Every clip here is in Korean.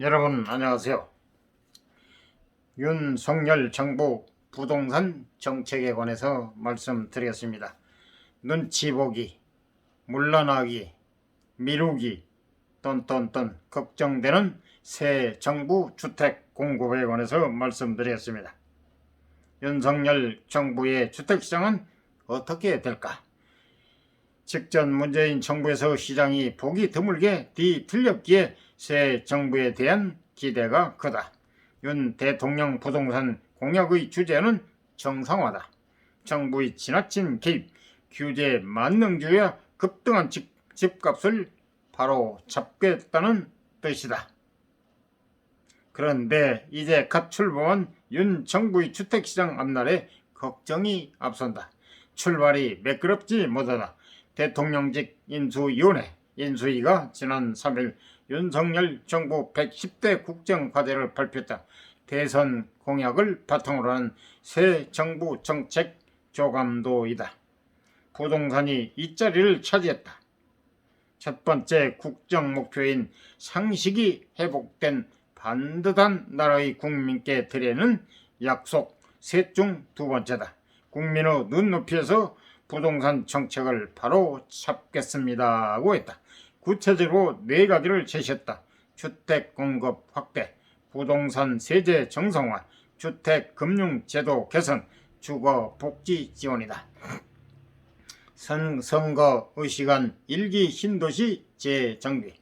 여러분 안녕하세요. 윤석열 정부 부동산 정책에 관해서 말씀드리겠습니다. 눈치 보기, 물러나기, 미루기, 걱정되는 새 정부 주택 공급에 관해서 말씀드리겠습니다. 윤석열 정부의 주택시장은 어떻게 될까? 직전 문재인 정부에서 시장이 보기 드물게 뒤틀렸기에 새 정부에 대한 기대가 크다. 윤 대통령 부동산 공약의 주제는 정상화다. 정부의 지나친 개입, 규제 만능주의와 급등한 집값을 바로 잡겠다는 뜻이다. 그런데 이제 갓 출범한 윤 정부의 주택시장 앞날에 걱정이 앞선다. 출발이 매끄럽지 못하다. 대통령직 인수위원회 인수위가 지난 3일 윤석열 정부 110대 국정과제를 발표했다. 대선 공약을 바탕으로 한 새 정부 정책 조감도이다. 부동산이 이 자리를 차지했다. 첫 번째 국정 목표인 상식이 회복된 반듯한 나라의 국민께 드리는 약속 셋 중 두 번째다. 국민의 눈높이에서 부동산 정책을 바로 잡겠습니다 하고 했다. 구체적으로 네 가지를 제시했다. 주택 공급 확대, 부동산 세제 정상화, 주택 금융 제도 개선, 주거 복지 지원이다. 선거 의식한 일기 신도시 재정비.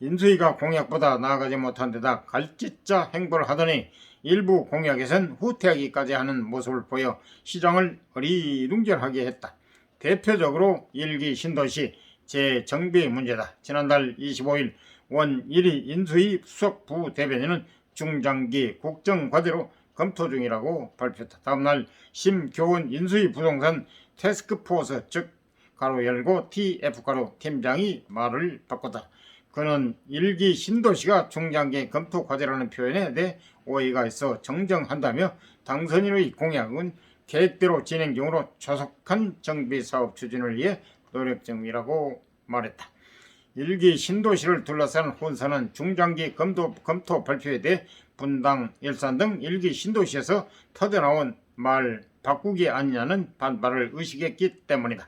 인수위가 공약보다 나아가지 못한 데다 갈짓자 행보를 하더니 일부 공약에선 후퇴하기까지 하는 모습을 보여 시장을 어리둥절하게 했다. 대표적으로 일기 신도시 재정비 문제다. 지난달 25일 원일이 인수위 수석 부대변인은 중장기 국정과제로 검토 중이라고 발표했다. 다음날 심교훈 인수위 부동산 태스크포스 즉 가로 열고 TF 가로 팀장이 말을 바꿨다. 그는 일기 신도시가 중장기 검토 과제라는 표현에 대해 오해가 있어 정정한다며 당선인의 공약은 계획대로 진행 중으로 조속한 정비사업 추진을 위해 노력 중이라고 말했다. 일기 신도시를 둘러싼 혼선은 중장기 검토 발표에 대해 분당, 일산 등 일기 신도시에서 터져나온 말 바꾸기 아니냐는 반발을 의식했기 때문이다.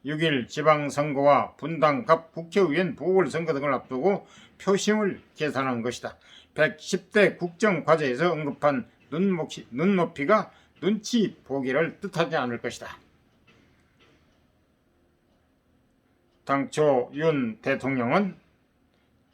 6일 지방선거와 분당 갑 국회의원 보궐선거 등을 앞두고 표심을 계산한 것이다. 110대 국정과제에서 언급한 눈높이가 눈치 보기를 뜻하지 않을 것이다. 당초 윤 대통령은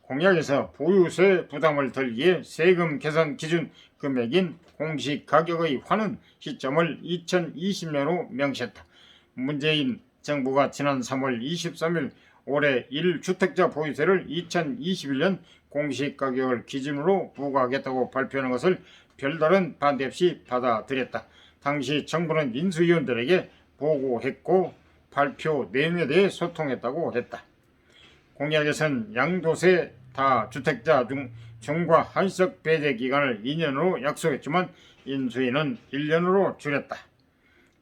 공약에서 보유세 부담을 덜기에 세금 계산 기준 금액인 공시가격의 환원 시점을 2020년으로 명시했다. 문재인 정부가 지난 3월 23일 올해 1주택자 보유세를 2021년 공시가격을 기준으로 부과하겠다고 발표하는 것을 별다른 반대 없이 받아들였다. 당시 정부는 인수위원들에게 보고했고 발표 내용에 대해 소통했다고 했다. 공약에선 양도세 다주택자 중과 한시적 배제 기간을 2년으로 약속했지만 인수위는 1년으로 줄였다.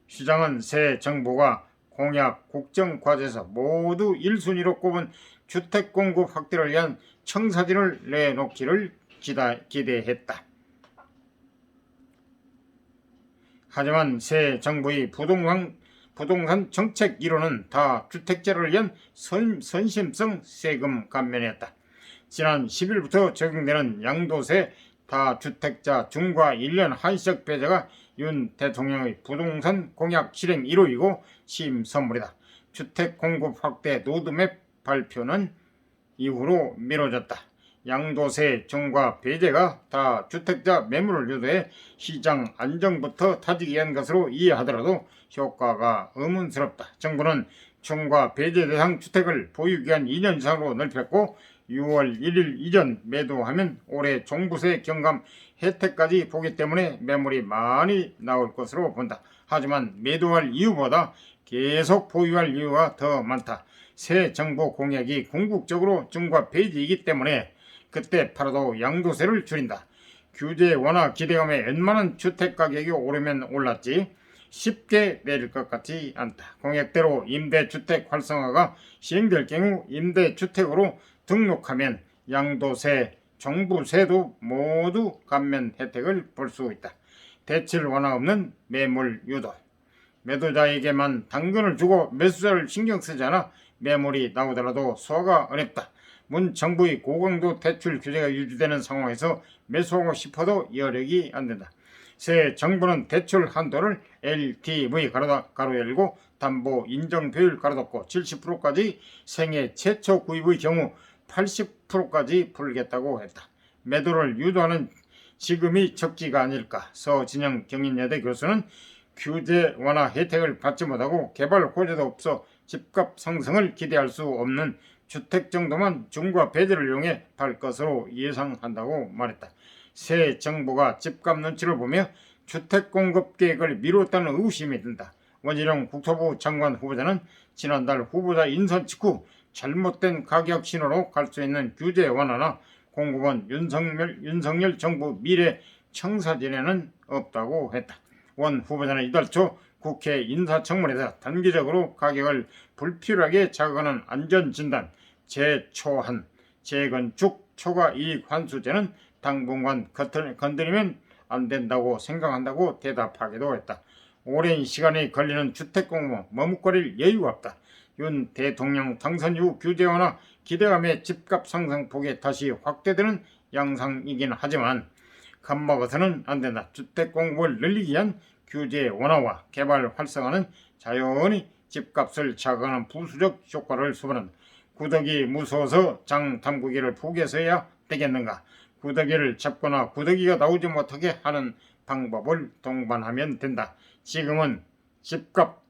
시장은 새 정부가 공약 국정과제에서 모두 1순위로 꼽은 주택 공급 확대를 위한 청사진을 내놓기를 기대했다. 하지만 새 정부의 부동산 정책 1호는 다주택자를 위한 선심성 세금 감면이었다. 지난 10일부터 적용되는 양도세 다주택자 중과 1년 한시적 배제가 윤 대통령의 부동산 공약 실행 1호이고 취임 선물이다. 주택 공급 확대 로드맵 발표는 이후로 미뤄졌다. 양도세 중과 배제가 다주택자 매물을 유도해 시장 안정부터 타지기 위한 것으로 이해하더라도 효과가 의문스럽다. 정부는 중과 배제 대상 주택을 보유기간 2년 이상으로 넓혔고 6월 1일 이전 매도하면 올해 종부세 경감 혜택까지 보기 때문에 매물이 많이 나올 것으로 본다. 하지만 매도할 이유보다 계속 보유할 이유가 더 많다. 새 정부 공약이 궁극적으로 중과 배제이기 때문에 그때 팔아도 양도세를 줄인다. 규제 완화 기대감에 웬만한 주택가격이 오르면 올랐지 쉽게 내릴 것 같지 않다. 공약대로 임대주택 활성화가 시행될 경우 임대주택으로 등록하면 양도세 종부세도 모두 감면 혜택을 볼 수 있다. 대출 완화 없는 매물 유도. 매도자에게만 당근을 주고 매수자를 신경 쓰지 않아 매물이 나오더라도 소화가 어렵다. 문 정부의 고강도 대출 규제가 유지되는 상황에서 매수하고 싶어도 여력이 안 된다. 새 정부는 대출 한도를 LTV 가로 열고 담보 인정 비율 가로 닫고 70%까지 생애 최초 구입의 경우 80%까지 풀겠다고 했다. 매도를 유도하는 지금이 적기가 아닐까. 서진영 경인여대 교수는 규제 완화 혜택을 받지 못하고 개발 호재도 없어 집값 상승을 기대할 수 없는 주택 정도만 중과 배제를 이용해 팔 것으로 예상한다고 말했다. 새 정부가 집값 눈치를 보며 주택 공급 계획을 미뤘다는 의심이 든다. 원희룡 국토부 장관 후보자는 지난달 후보자 인선 직후 잘못된 가격 신호로 갈 수 있는 규제 완화나 공급원 윤석열 정부 미래 청사진에는 없다고 했다. 원 후보자는 이달 초 국회 인사청문회에서 단기적으로 가격을 불필요하게 자극하는 안전진단, 재초한, 재건축, 초과이익 환수제는 당분간 건드리면 안 된다고 생각한다고 대답하기도 했다. 오랜 시간이 걸리는 주택공급 머뭇거릴 여유가 없다. 윤 대통령 당선 이후 규제 완화 기대감에 집값 상승폭이 다시 확대되는 양상이긴 하지만 겁먹어서는 안 된다. 주택 공급을 늘리기 위한 규제 완화와 개발 활성화는 자연히 집값을 자극하는 부수적 효과를 수반한다. 구더기 무서워서 장 담그기를 포기해서야 되겠는가. 구더기를 잡거나 구더기가 나오지 못하게 하는 방법을 동반하면 된다. 지금은 집값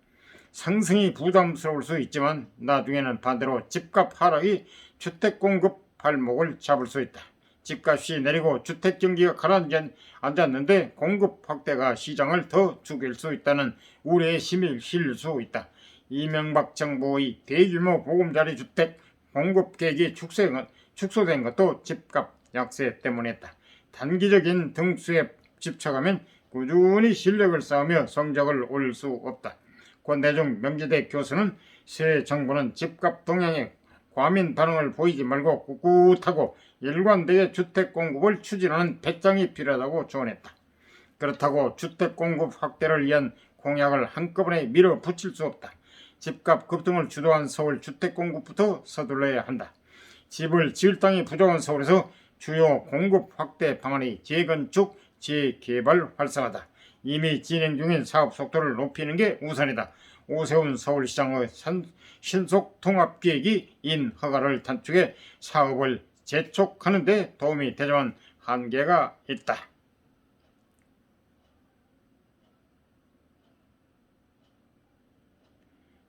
상승이 부담스러울 수 있지만 나중에는 반대로 집값 하락이 주택 공급 발목을 잡을 수 있다. 집값이 내리고 주택 경기가 가라앉았는데 공급 확대가 시장을 더 죽일 수 있다는 우려의 힘이 실릴 수 있다. 이명박 정부의 대규모 보금자리 주택 공급 계획이 축소된 것도 집값 약세 때문이었다. 단기적인 등수에 집착하면 꾸준히 실력을 쌓으며 성적을 올릴 수 없다. 권대중 명지대 교수는 새 정부는 집값 동향에 과민 반응을 보이지 말고 꿋꿋하고 일관되게 주택 공급을 추진하는 배짱이 필요하다고 조언했다. 그렇다고 주택 공급 확대를 위한 공약을 한꺼번에 밀어붙일 수 없다. 집값 급등을 주도한 서울 주택 공급부터 서둘러야 한다. 집을 지을 땅이 부족한 서울에서 주요 공급 확대 방안이 재건축, 재개발 활성화다. 이미 진행 중인 사업 속도를 높이는 게 우선이다. 오세훈 서울시장의 신속 통합계획이 인허가를 단축해 사업을 재촉하는 데 도움이 되지만 한계가 있다.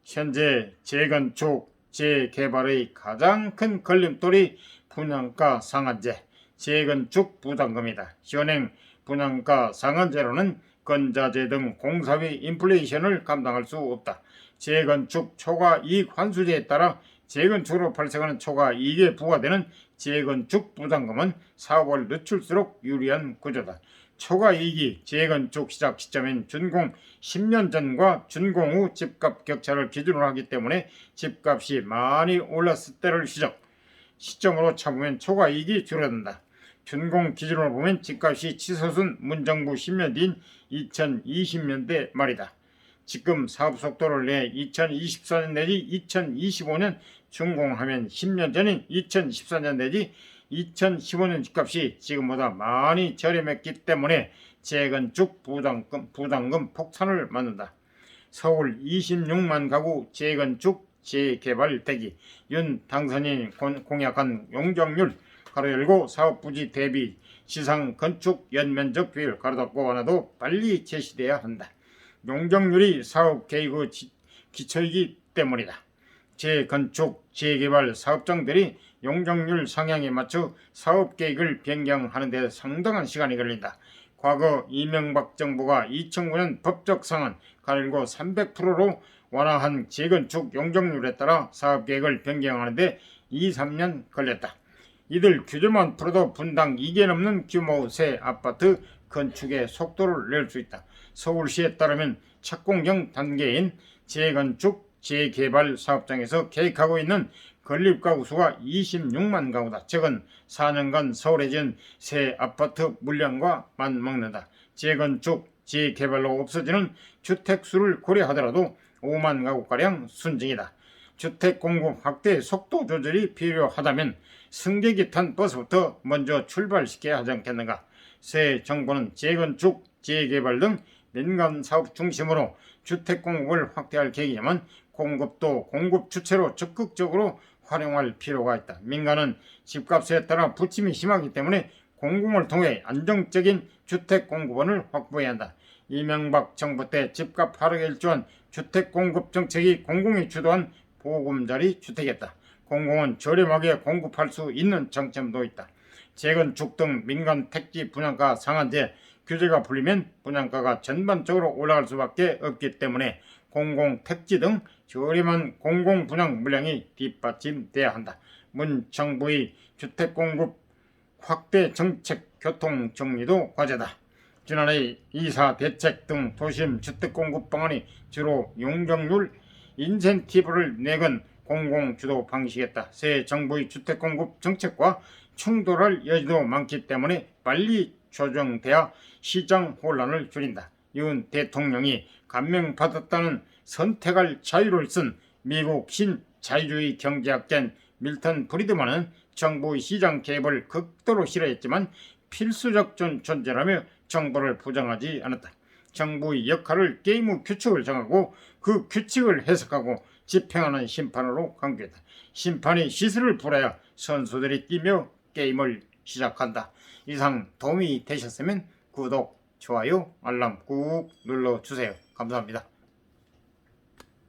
현재 재건축, 재개발의 가장 큰 걸림돌이 분양가 상한제, 재건축 부담금이다. 현행 분양가 상한제로는 건자재 등 공사비 인플레이션을 감당할 수 없다. 재건축 초과이익 환수제에 따라 재건축으로 발생하는 초과이익에 부과되는 재건축 부담금은 사업을 늦출수록 유리한 구조다. 초과이익이 재건축 시작 시점인 준공 10년 전과 준공 후 집값 격차를 기준으로 하기 때문에 집값이 많이 올랐을 때를 시점으로 잡으면 초과이익이 줄어든다. 준공 기준으로 보면 집값이 치솟은 문정부 10년 뒤인 2020년대 말이다. 지금 사업 속도를 내 2024년 내지 2025년 준공하면 10년 전인 2014년 내지 2015년 집값이 지금보다 많이 저렴했기 때문에 재건축 부담금 폭탄을 맞는다. 서울 26만 가구 재건축 재개발 대기. 윤 당선인이 공약한 용적률 가로 열고 사업부지 대비 시상 건축 연면적 비율 가로 닫고 완화도 빨리 제시돼야 한다. 용적률이 사업 계획의 기초이기 때문이다. 재건축, 재개발 사업장들이 용적률 상향에 맞춰 사업 계획을 변경하는 데 상당한 시간이 걸린다. 과거 이명박 정부가 2009년 법적 상한 가로 300%로 완화한 재건축 용적률에 따라 사업 계획을 변경하는 데 2-3년 걸렸다. 이들 규제만 풀어도 분당 2개 넘는 규모 새 아파트 건축에 속도를 낼 수 있다. 서울시에 따르면 착공형 단계인 재건축, 재개발 사업장에서 계획하고 있는 건립가구 수가 26만 가구다. 적은 4년간 서울에 지은 새 아파트 물량과 맞먹는다. 재건축, 재개발로 없어지는 주택수를 고려하더라도 5만 가구가량 순증이다. 주택 공급 확대 속도 조절이 필요하다면 승객이 탄 버스부터 먼저 출발시켜야 하지 않겠는가. 새 정부는 재건축, 재개발 등 민간 사업 중심으로 주택 공급을 확대할 계획이지만 공급도 공급 주체로 적극적으로 활용할 필요가 있다. 민간은 집값에 따라 부침이 심하기 때문에 공공을 통해 안정적인 주택 공급원을 확보해야 한다. 이명박 정부 때 집값 하락에 일조한 주택 공급 정책이 공공이 주도한 보금자리 주택이었다. 공공은 저렴하게 공급할 수 있는 장점도 있다. 재건축 등 민간 택지 분양가 상한제 규제가 풀리면 분양가가 전반적으로 올라갈 수밖에 없기 때문에 공공 택지 등 저렴한 공공 분양 물량이 뒷받침돼야 한다. 문 정부의 주택 공급 확대 정책 교통 정리도 과제다. 지난해 이사 대책 등 도심 주택 공급 방안이 주로 용적률 인센티브를 내건 공공주도 방식이었다. 새 정부의 주택 공급 정책과 충돌할 여지도 많기 때문에 빨리 조정돼야 시장 혼란을 줄인다. 윤 대통령이 감명받았다는 선택할 자유를 쓴 미국 신자유주의 경제학자인 밀턴 프리드만은 정부의 시장 개입을 극도로 싫어했지만 필수적 존재라며 정부를 부정하지 않았다. 정부의 역할을 게임의 규칙을 정하고 그 규칙을 해석하고 집행하는 심판으로 강조했다. 심판이 시슬을 불어야 선수들이 뛰며 게임을 시작한다. 이상 도움이 되셨으면 구독, 좋아요, 알람 꾹 눌러주세요. 감사합니다.